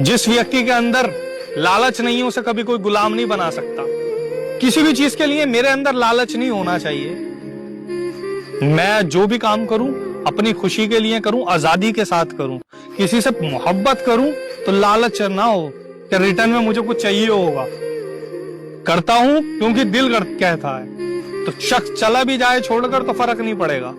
जिस व्यक्ति के अंदर लालच नहीं है उसे कभी कोई गुलाम नहीं बना सकता। किसी भी चीज के लिए मेरे अंदर लालच नहीं होना चाहिए। मैं जो भी काम करूं अपनी खुशी के लिए करूं, आजादी के साथ करूं। किसी से मोहब्बत करूं तो लालच ना हो कि रिटर्न में मुझे कुछ चाहिए होगा। करता हूं क्योंकि दिल कहता है। तो शख्स चला भी जाए छोड़कर तो फर्क नहीं पड़ेगा।